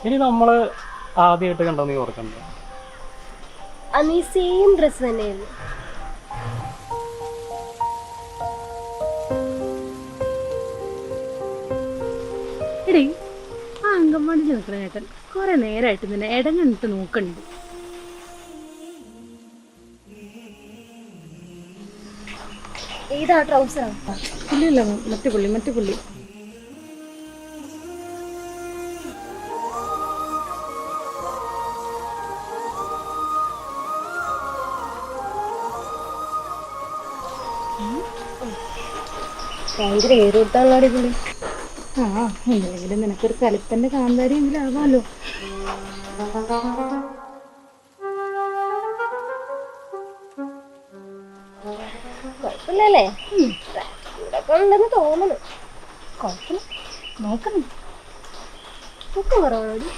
ഇനി നമ്മള് ആദ്യമായിട്ട് കണ്ടോ നീ ഓർക്കണ്ട? അന്ന് ഈ സെയിം ഡ്രസ് തന്നെയായിരുന്നു. എടീ, ആ അങ്കൻവാടിയിൽ നിൽക്കണ ചേട്ടൻ കുറെ നേരമായിട്ട് നിന്നെ ഇടഞ്ഞിട്ട് നോക്കണ്ട്. ഏതാ ട്രൗസറാ? ഇല്ലല്ലോ, മറ്റു പുള്ളി. ഭയങ്കര ഏറോട്ടാണല്ലോ അടിപൊളി. ആ, എന്തെങ്കിലും നിനക്കൊരു കലിപ്പന്റെ കാന്താരി എങ്കിലും ആവാലോ. കുഴപ്പമില്ലല്ലേ? ഇവിടൊക്കെ ഉണ്ടെന്ന് തോന്നുന്നു. കുഴപ്പമില്ല, നോക്കണം. പൊക്കം കുറവാണോടി?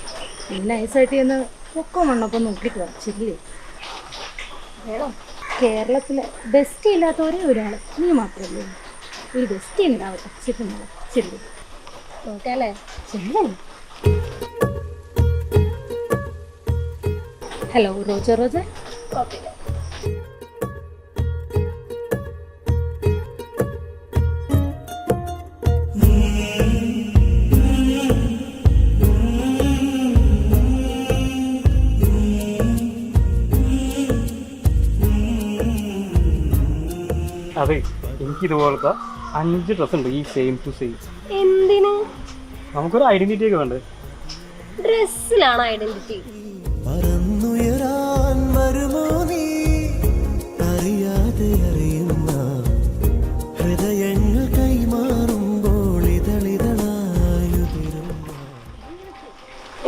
നീ നൈസായിട്ട് ചെന്ന് പൊക്കം വണ്ണപ്പം നോക്കിക്കോ. ശരിയല്ലേ? വേണോ? കേരളത്തിലെ ബെസ്റ്റ് ഇല്ലാത്ത ഒരേ ഒരാൾ നീ മാത്രമല്ലേ. ഒരു ബെസ്റ്റ് ഉണ്ടാവട്ടെ. ശരി, നോക്കല്ലേ? ശരിയല്ലേ? ഹലോ റോജ. കുഴപ്പമില്ല. അതെ, എനിക്ക് ഇതുപോലത്തെ 5 ഡ്രസ് ഉണ്ട്, ഈ സെയിം ടു സെയിം. എന്തിന്? നമുക്കൊരു ഐഡന്റിറ്റി ഒക്കെ വേണ്ടേ? ഡ്രസ്സിലാണ് ഐഡന്റിറ്റി. ഹൃദയങ്ങൾ കൈമാറുമ്പോൾ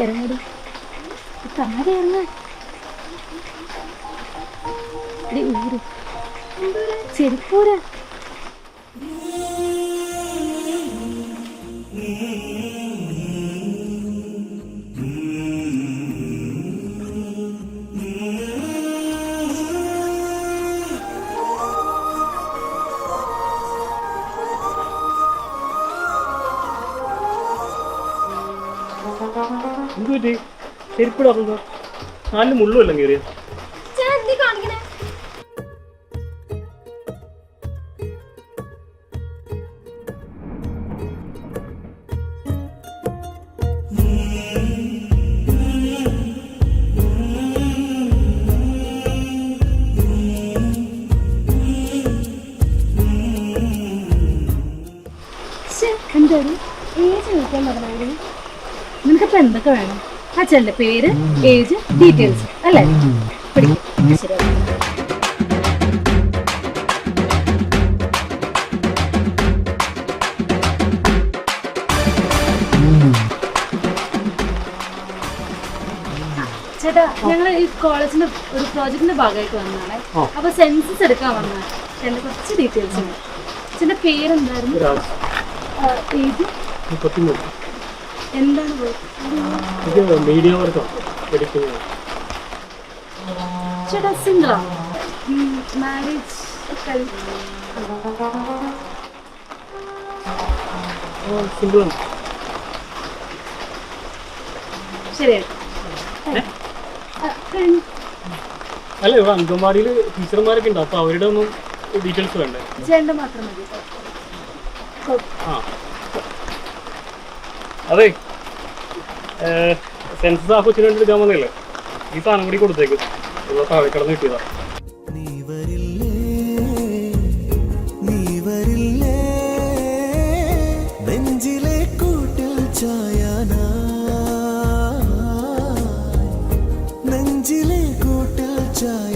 ഇറങ്ങടി, താഴെ ഇറങ്ങാൻ. ചെരുപ്പൂരാ. എന്ത് പറ്റി? ചെരുപ്പിടാറുണ്ടോ? നാലിന് മുള്ളുമല്ലോ കയറിയ. കാണിക്കണേ. എന്തായാലും ഏജ് ചോദിക്കാൻ പറഞ്ഞാൽ നിനക്കപ്പോൾ എന്തൊക്കെ വേണം? അച്ഛൻ്റെ പേര്, ഏജ്, ഡീറ്റെയിൽസ് അല്ലേ? ശരി. ചേട്ടാ, ഞങ്ങൾ ഈ കോളേജിന്റെ ഒരു പ്രോജക്റ്റിന്റെ ഭാഗമായിട്ട് വന്നതാണ്. അപ്പൊ സെൻസസ് എടുക്കാൻ വന്നതാണ്. എന്റെ കുറച്ച് ഡീറ്റെയിൽസ് ഉണ്ട്. അച്ഛൻ്റെ പേരെന്തായിരുന്നു? ഏജ് 33. എന്താണ് മീഡിയ വർക്കോ? ചേട്ടാ സിംഗിളാണോ? മാരേജ് സിംഗിളാണ്. ശരി. അല്ല, ഇവിടെ അങ്കമാടിയിൽ ടീച്ചർമാരൊക്കെ ഉണ്ട്, അപ്പൊ അവരുടെ ഒന്നും ഡീറ്റെയിൽസ് വേണ്ടേ? ചേട്ടൻ മാത്രം മതി. ആ അതെ, സെൻസസ് ആ കൊച്ചിന് വേണ്ടി എടുക്കാൻ വന്നല്ലേ, ഈ സാധനം കൂടി കൊടുത്തേക്ക്. താഴെ കിടന്ന് കിട്ടിയതാ. നെഞ്ചിലെ കൂട്ടിൽ ചായാനാ, നെഞ്ചിലെ കൂട്ടിൽ ചായ